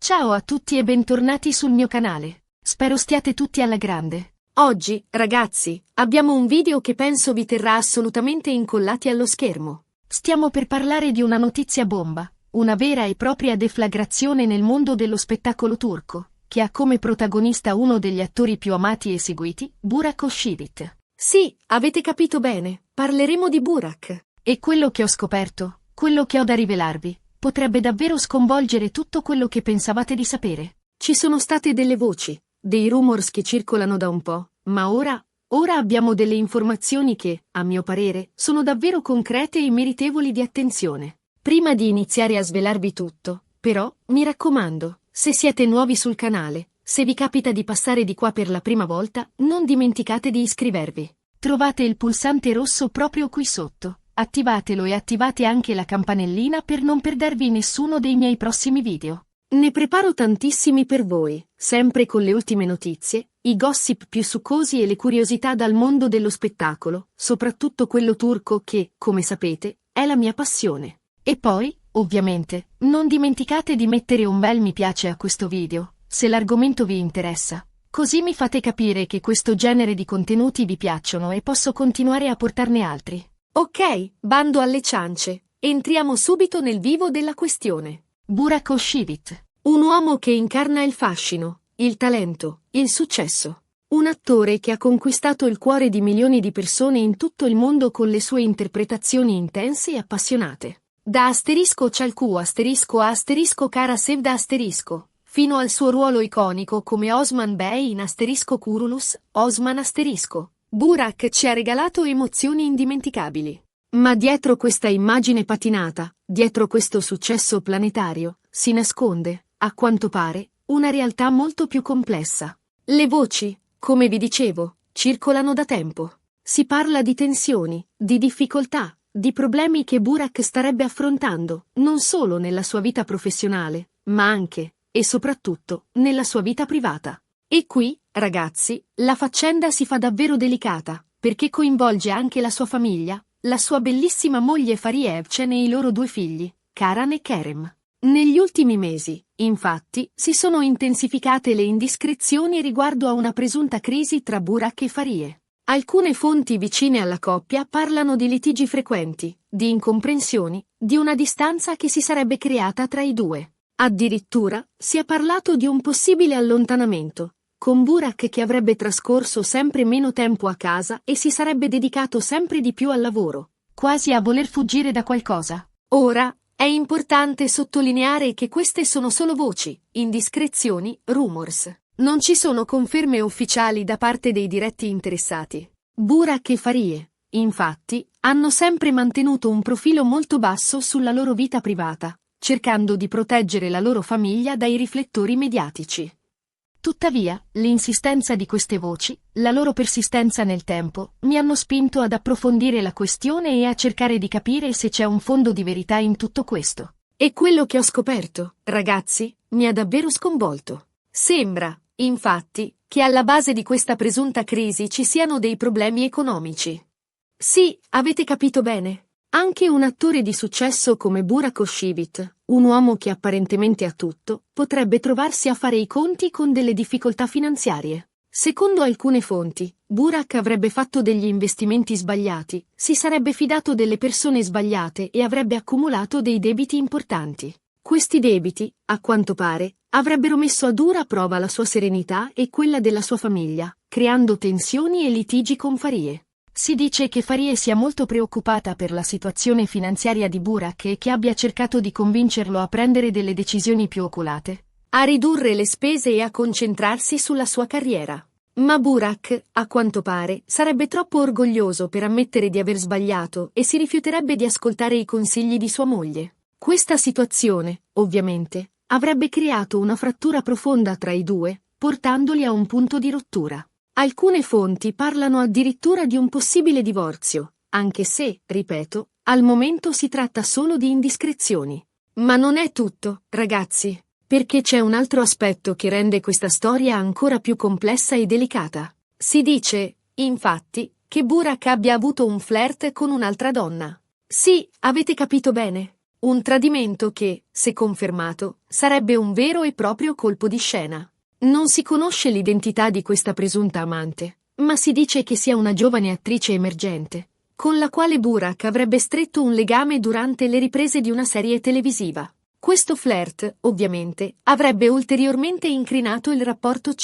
Ciao a tutti e bentornati sul mio canale. Spero stiate tutti alla grande. Oggi, ragazzi, abbiamo un video che penso vi terrà assolutamente incollati allo schermo. Stiamo per parlare di una notizia bomba, una vera e propria deflagrazione nel mondo dello spettacolo turco, che ha come protagonista uno degli attori più amati e seguiti, Burak Özçivit. Sì, avete capito bene, parleremo di Burak. E quello che ho scoperto, quello che ho da rivelarvi, potrebbe davvero sconvolgere tutto quello che pensavate di sapere. Ci sono state delle voci, dei rumors che circolano da un po', ma ora abbiamo delle informazioni che, a mio parere, sono davvero concrete e meritevoli di attenzione. Prima di iniziare a svelarvi tutto, però, mi raccomando, se siete nuovi sul canale, se vi capita di passare di qua per la prima volta, non dimenticate di iscrivervi. Trovate il pulsante rosso proprio qui sotto. Attivatelo e attivate anche la campanellina per non perdervi nessuno dei miei prossimi video. Ne preparo tantissimi per voi, sempre con le ultime notizie, i gossip più succosi e le curiosità dal mondo dello spettacolo, soprattutto quello turco che, come sapete, è la mia passione. E poi, ovviamente, non dimenticate di mettere un bel mi piace a questo video, se l'argomento vi interessa. Così mi fate capire che questo genere di contenuti vi piacciono e posso continuare a portarne altri. Ok, bando alle ciance. Entriamo subito nel vivo della questione. Burak Özçivit. Un uomo che incarna il fascino, il talento, il successo. Un attore che ha conquistato il cuore di milioni di persone in tutto il mondo con le sue interpretazioni intense e appassionate. Da asterisco Çalku asterisco a asterisco Kara Sevda asterisco, fino al suo ruolo iconico come Osman Bey in asterisco Kurulus, Osman asterisco. Burak ci ha regalato emozioni indimenticabili. Ma dietro questa immagine patinata, dietro questo successo planetario, si nasconde, a quanto pare, una realtà molto più complessa. Le voci, come vi dicevo, circolano da tempo. Si parla di tensioni, di difficoltà, di problemi che Burak starebbe affrontando, non solo nella sua vita professionale, ma anche, e soprattutto, nella sua vita privata. E qui, ragazzi, la faccenda si fa davvero delicata, perché coinvolge anche la sua famiglia, la sua bellissima moglie Fariye Evcen e i loro due figli, Karan e Kerem. Negli ultimi mesi, infatti, si sono intensificate le indiscrezioni riguardo a una presunta crisi tra Burak e Fariye. Alcune fonti vicine alla coppia parlano di litigi frequenti, di incomprensioni, di una distanza che si sarebbe creata tra i due. Addirittura, si è parlato di un possibile allontanamento, con Burak che avrebbe trascorso sempre meno tempo a casa e si sarebbe dedicato sempre di più al lavoro, quasi a voler fuggire da qualcosa. Ora, è importante sottolineare che queste sono solo voci, indiscrezioni, rumors. Non ci sono conferme ufficiali da parte dei diretti interessati. Burak e Fariye, infatti, hanno sempre mantenuto un profilo molto basso sulla loro vita privata, cercando di proteggere la loro famiglia dai riflettori mediatici. Tuttavia, l'insistenza di queste voci, la loro persistenza nel tempo, mi hanno spinto ad approfondire la questione e a cercare di capire se c'è un fondo di verità in tutto questo. E quello che ho scoperto, ragazzi, mi ha davvero sconvolto. Sembra, infatti, che alla base di questa presunta crisi ci siano dei problemi economici. Sì, avete capito bene. Anche un attore di successo come Burak Özçivit, un uomo che apparentemente ha tutto, potrebbe trovarsi a fare i conti con delle difficoltà finanziarie. Secondo alcune fonti, Burak avrebbe fatto degli investimenti sbagliati, si sarebbe fidato delle persone sbagliate e avrebbe accumulato dei debiti importanti. Questi debiti, a quanto pare, avrebbero messo a dura prova la sua serenità e quella della sua famiglia, creando tensioni e litigi con Fariye. Si dice che Fariye sia molto preoccupata per la situazione finanziaria di Burak e che abbia cercato di convincerlo a prendere delle decisioni più oculate, a ridurre le spese e a concentrarsi sulla sua carriera. Ma Burak, a quanto pare, sarebbe troppo orgoglioso per ammettere di aver sbagliato e si rifiuterebbe di ascoltare i consigli di sua moglie. Questa situazione, ovviamente, avrebbe creato una frattura profonda tra i due, portandoli a un punto di rottura. Alcune fonti parlano addirittura di un possibile divorzio, anche se, ripeto, al momento si tratta solo di indiscrezioni. Ma non è tutto, ragazzi, perché c'è un altro aspetto che rende questa storia ancora più complessa e delicata. Si dice, infatti, che Burak abbia avuto un flirt con un'altra donna. Sì, avete capito bene. Un tradimento che, se confermato, sarebbe un vero e proprio colpo di scena. Non si conosce l'identità di questa presunta amante, ma si dice che sia una giovane attrice emergente, con la quale Burak avrebbe stretto un legame durante le riprese di una serie televisiva. Questo flirt, ovviamente, avrebbe ulteriormente incrinato il rapporto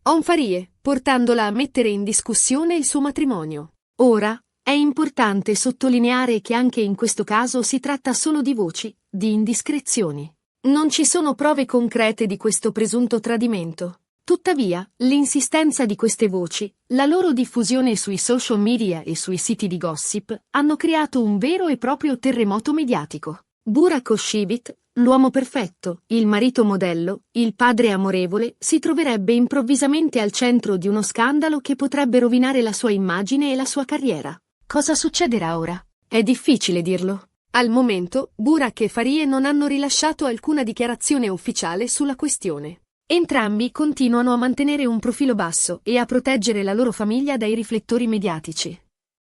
Onfarie, portandola a mettere in discussione il suo matrimonio. Ora, è importante sottolineare che anche in questo caso si tratta solo di voci, di indiscrezioni. Non ci sono prove concrete di questo presunto tradimento. Tuttavia, l'insistenza di queste voci, la loro diffusione sui social media e sui siti di gossip, hanno creato un vero e proprio terremoto mediatico. Burak Özçivit, l'uomo perfetto, il marito modello, il padre amorevole, si troverebbe improvvisamente al centro di uno scandalo che potrebbe rovinare la sua immagine e la sua carriera. Cosa succederà ora? È difficile dirlo. Al momento, Burak e Farie non hanno rilasciato alcuna dichiarazione ufficiale sulla questione. Entrambi continuano a mantenere un profilo basso e a proteggere la loro famiglia dai riflettori mediatici.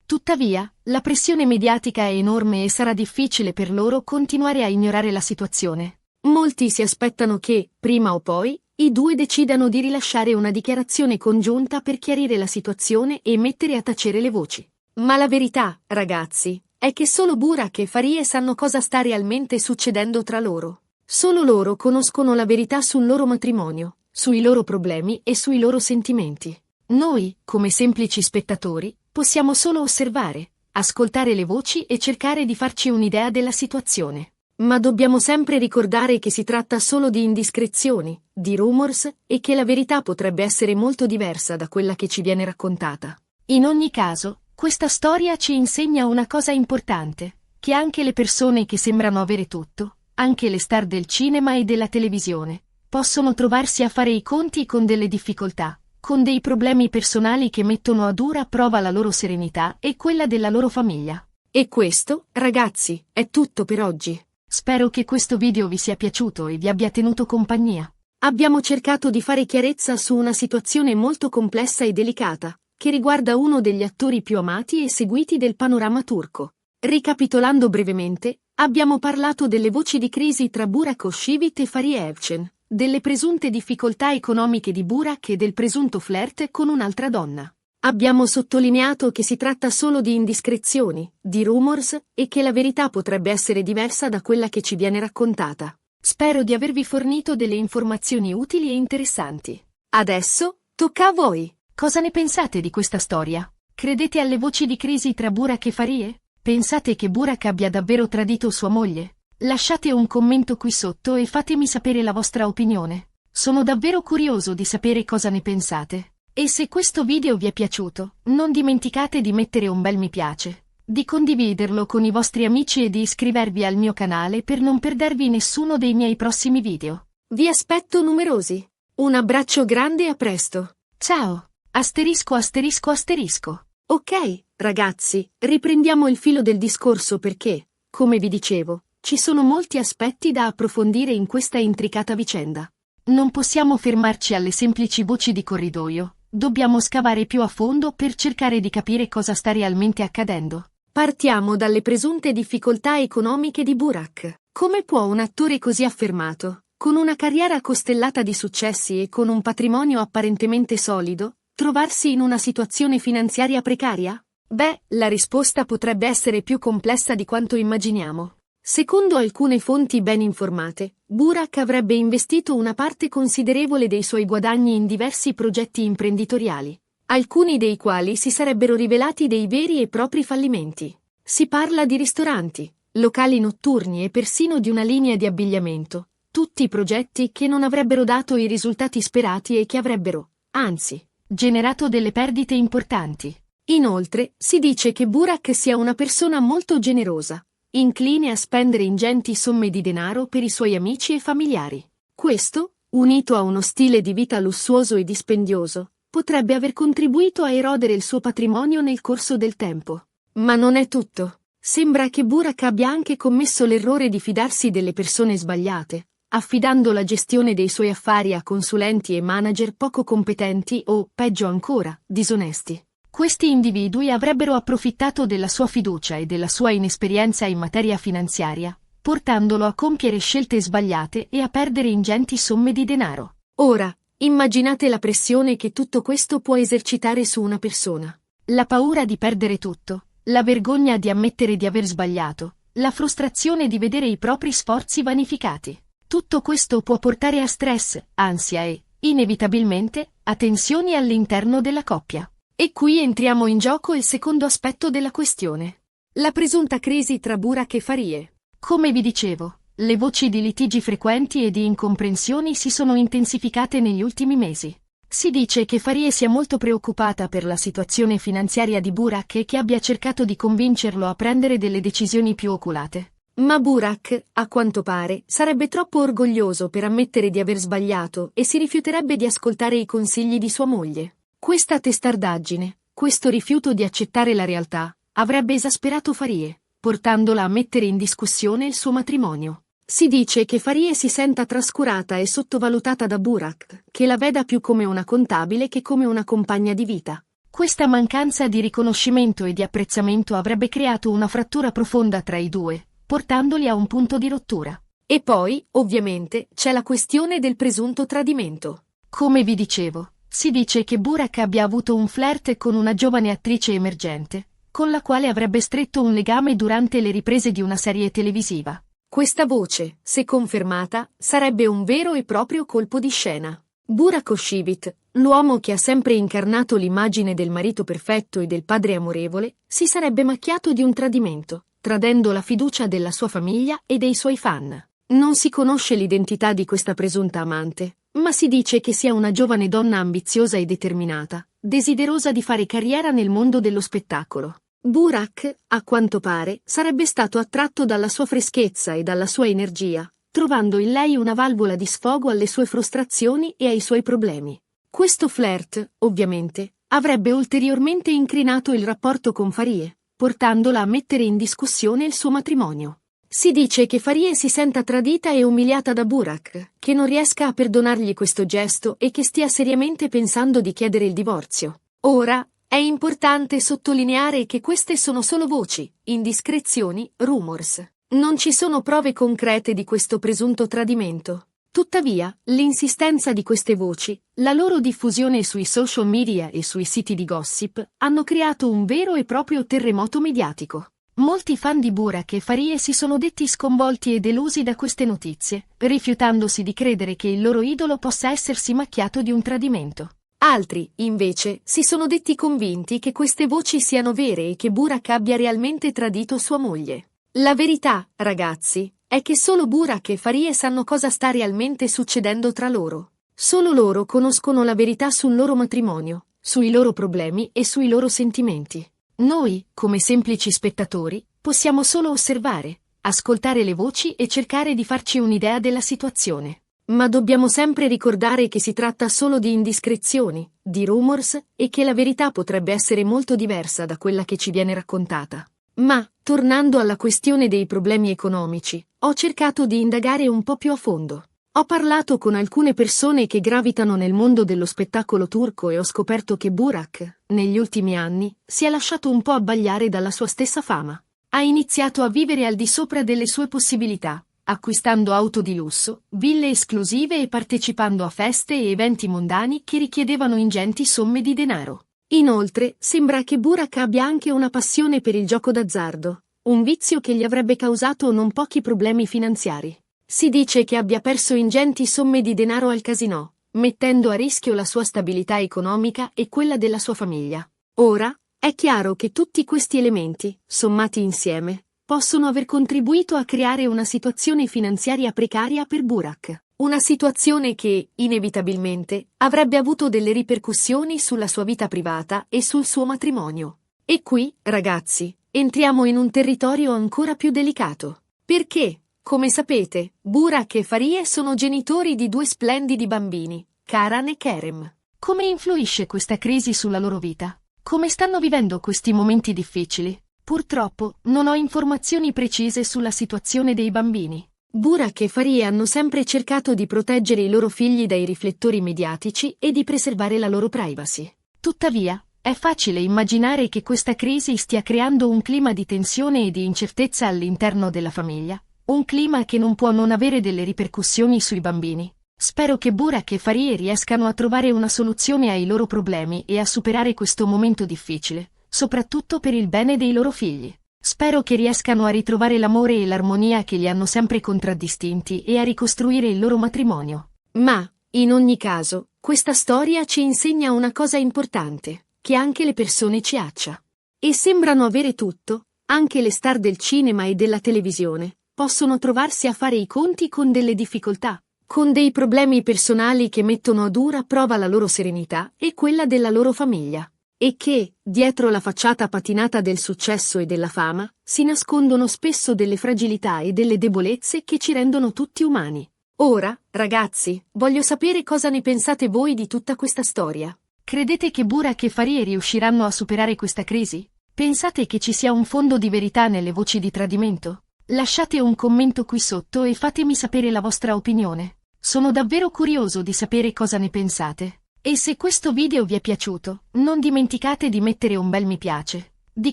Tuttavia, la pressione mediatica è enorme e sarà difficile per loro continuare a ignorare la situazione. Molti si aspettano che, prima o poi, i due decidano di rilasciare una dichiarazione congiunta per chiarire la situazione e mettere a tacere le voci. Ma la verità, ragazzi, è che solo Burak e Farie sanno cosa sta realmente succedendo tra loro. Solo loro conoscono la verità sul loro matrimonio, sui loro problemi e sui loro sentimenti. Noi, come semplici spettatori, possiamo solo osservare, ascoltare le voci e cercare di farci un'idea della situazione. Ma dobbiamo sempre ricordare che si tratta solo di indiscrezioni, di rumors, e che la verità potrebbe essere molto diversa da quella che ci viene raccontata. In ogni caso, questa storia ci insegna una cosa importante, che anche le persone che sembrano avere tutto, anche le star del cinema e della televisione, possono trovarsi a fare i conti con delle difficoltà, con dei problemi personali che mettono a dura prova la loro serenità e quella della loro famiglia. E questo, ragazzi, è tutto per oggi. Spero che questo video vi sia piaciuto e vi abbia tenuto compagnia. Abbiamo cercato di fare chiarezza su una situazione molto complessa e delicata, che riguarda uno degli attori più amati e seguiti del panorama turco. Ricapitolando brevemente, abbiamo parlato delle voci di crisi tra Burak Özçivit e Fariye Evcen, delle presunte difficoltà economiche di Burak e del presunto flirt con un'altra donna. Abbiamo sottolineato che si tratta solo di indiscrezioni, di rumors, e che la verità potrebbe essere diversa da quella che ci viene raccontata. Spero di avervi fornito delle informazioni utili e interessanti. Adesso, tocca a voi. Cosa ne pensate di questa storia? Credete alle voci di crisi tra Burak e Farie? Pensate che Burak abbia davvero tradito sua moglie? Lasciate un commento qui sotto e fatemi sapere la vostra opinione. Sono davvero curioso di sapere cosa ne pensate. E se questo video vi è piaciuto, non dimenticate di mettere un bel mi piace, di condividerlo con i vostri amici e di iscrivervi al mio canale per non perdervi nessuno dei miei prossimi video. Vi aspetto numerosi. Un abbraccio grande e a presto. Ciao! Asterisco asterisco asterisco. Ok, ragazzi, riprendiamo il filo del discorso perché, come vi dicevo, ci sono molti aspetti da approfondire in questa intricata vicenda. Non possiamo fermarci alle semplici voci di corridoio, dobbiamo scavare più a fondo per cercare di capire cosa sta realmente accadendo. Partiamo dalle presunte difficoltà economiche di Burak. Come può un attore così affermato, con una carriera costellata di successi e con un patrimonio apparentemente solido, trovarsi in una situazione finanziaria precaria? Beh, la risposta potrebbe essere più complessa di quanto immaginiamo. Secondo alcune fonti ben informate, Burak avrebbe investito una parte considerevole dei suoi guadagni in diversi progetti imprenditoriali, alcuni dei quali si sarebbero rivelati dei veri e propri fallimenti. Si parla di ristoranti, locali notturni e persino di una linea di abbigliamento, tutti progetti che non avrebbero dato i risultati sperati e che avrebbero, anzi, generato delle perdite importanti. Inoltre, si dice che Burak sia una persona molto generosa, incline a spendere ingenti somme di denaro per i suoi amici e familiari. Questo, unito a uno stile di vita lussuoso e dispendioso, potrebbe aver contribuito a erodere il suo patrimonio nel corso del tempo. Ma non è tutto. Sembra che Burak abbia anche commesso l'errore di fidarsi delle persone sbagliate, affidando la gestione dei suoi affari a consulenti e manager poco competenti o, peggio ancora, disonesti. Questi individui avrebbero approfittato della sua fiducia e della sua inesperienza in materia finanziaria, portandolo a compiere scelte sbagliate e a perdere ingenti somme di denaro. Ora, immaginate la pressione che tutto questo può esercitare su una persona. La paura di perdere tutto, la vergogna di ammettere di aver sbagliato, la frustrazione di vedere i propri sforzi vanificati. Tutto questo può portare a stress, ansia e, inevitabilmente, a tensioni all'interno della coppia. E qui entriamo in gioco il secondo aspetto della questione. La presunta crisi tra Burak e Farideh. Come vi dicevo, le voci di litigi frequenti e di incomprensioni si sono intensificate negli ultimi mesi. Si dice che Farideh sia molto preoccupata per la situazione finanziaria di Burak e che abbia cercato di convincerlo a prendere delle decisioni più oculate. Ma Burak, a quanto pare, sarebbe troppo orgoglioso per ammettere di aver sbagliato e si rifiuterebbe di ascoltare i consigli di sua moglie. Questa testardaggine, questo rifiuto di accettare la realtà, avrebbe esasperato Farideh, portandola a mettere in discussione il suo matrimonio. Si dice che Farideh si senta trascurata e sottovalutata da Burak, che la veda più come una contabile che come una compagna di vita. Questa mancanza di riconoscimento e di apprezzamento avrebbe creato una frattura profonda tra i due, portandoli a un punto di rottura. E poi, ovviamente, c'è la questione del presunto tradimento. Come vi dicevo, si dice che Burak abbia avuto un flirt con una giovane attrice emergente, con la quale avrebbe stretto un legame durante le riprese di una serie televisiva. Questa voce, se confermata, sarebbe un vero e proprio colpo di scena. Burak Özçivit, l'uomo che ha sempre incarnato l'immagine del marito perfetto e del padre amorevole, si sarebbe macchiato di un tradimento, tradendo la fiducia della sua famiglia e dei suoi fan. Non si conosce l'identità di questa presunta amante, ma si dice che sia una giovane donna ambiziosa e determinata, desiderosa di fare carriera nel mondo dello spettacolo. Burak, a quanto pare, sarebbe stato attratto dalla sua freschezza e dalla sua energia, trovando in lei una valvola di sfogo alle sue frustrazioni e ai suoi problemi. Questo flirt, ovviamente, avrebbe ulteriormente incrinato il rapporto con Farideh, portandola a mettere in discussione il suo matrimonio. Si dice che Farideh si senta tradita e umiliata da Burak, che non riesca a perdonargli questo gesto e che stia seriamente pensando di chiedere il divorzio. Ora, è importante sottolineare che queste sono solo voci, indiscrezioni, rumors. Non ci sono prove concrete di questo presunto tradimento. Tuttavia, l'insistenza di queste voci, la loro diffusione sui social media e sui siti di gossip, hanno creato un vero e proprio terremoto mediatico. Molti fan di Burak e Farideh si sono detti sconvolti e delusi da queste notizie, rifiutandosi di credere che il loro idolo possa essersi macchiato di un tradimento. Altri, invece, si sono detti convinti che queste voci siano vere e che Burak abbia realmente tradito sua moglie. La verità, ragazzi, è che solo Burak e Farideh sanno cosa sta realmente succedendo tra loro. Solo loro conoscono la verità sul loro matrimonio, sui loro problemi e sui loro sentimenti. Noi, come semplici spettatori, possiamo solo osservare, ascoltare le voci e cercare di farci un'idea della situazione. Ma dobbiamo sempre ricordare che si tratta solo di indiscrezioni, di rumors, e che la verità potrebbe essere molto diversa da quella che ci viene raccontata. Ma, tornando alla questione dei problemi economici, ho cercato di indagare un po' più a fondo. Ho parlato con alcune persone che gravitano nel mondo dello spettacolo turco e ho scoperto che Burak, negli ultimi anni, si è lasciato un po' abbagliare dalla sua stessa fama. Ha iniziato a vivere al di sopra delle sue possibilità, acquistando auto di lusso, ville esclusive e partecipando a feste e eventi mondani che richiedevano ingenti somme di denaro. Inoltre, sembra che Burak abbia anche una passione per il gioco d'azzardo, un vizio che gli avrebbe causato non pochi problemi finanziari. Si dice che abbia perso ingenti somme di denaro al casinò, mettendo a rischio la sua stabilità economica e quella della sua famiglia. Ora, è chiaro che tutti questi elementi, sommati insieme, possono aver contribuito a creare una situazione finanziaria precaria per Burak. Una situazione che, inevitabilmente, avrebbe avuto delle ripercussioni sulla sua vita privata e sul suo matrimonio. E qui, ragazzi, entriamo in un territorio ancora più delicato. Perché? Come sapete, Burak e Farideh sono genitori di due splendidi bambini, Karan e Kerem. Come influisce questa crisi sulla loro vita? Come stanno vivendo questi momenti difficili? Purtroppo, non ho informazioni precise sulla situazione dei bambini. Burak e Farideh hanno sempre cercato di proteggere i loro figli dai riflettori mediatici e di preservare la loro privacy. Tuttavia, è facile immaginare che questa crisi stia creando un clima di tensione e di incertezza all'interno della famiglia, Un clima che non può non avere delle ripercussioni sui bambini. Spero che Burak e Farie riescano a trovare una soluzione ai loro problemi e a superare questo momento difficile, soprattutto per il bene dei loro figli. Spero che riescano a ritrovare l'amore e l'armonia che li hanno sempre contraddistinti e a ricostruire il loro matrimonio. Ma, in ogni caso, questa storia ci insegna una cosa importante, che anche le persone ci accia. E sembrano avere tutto, anche le star del cinema e della televisione, possono trovarsi a fare i conti con delle difficoltà, con dei problemi personali che mettono a dura prova la loro serenità e quella della loro famiglia. E che, dietro la facciata patinata del successo e della fama, si nascondono spesso delle fragilità e delle debolezze che ci rendono tutti umani. Ora, ragazzi, voglio sapere cosa ne pensate voi di tutta questa storia. Credete che Burak e Farie riusciranno a superare questa crisi? Pensate che ci sia un fondo di verità nelle voci di tradimento? Lasciate un commento qui sotto e fatemi sapere la vostra opinione. Sono davvero curioso di sapere cosa ne pensate. E se questo video vi è piaciuto, non dimenticate di mettere un bel mi piace, di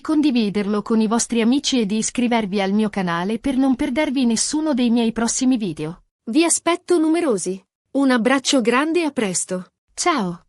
condividerlo con i vostri amici e di iscrivervi al mio canale per non perdervi nessuno dei miei prossimi video. Vi aspetto numerosi. Un abbraccio grande e a presto. Ciao!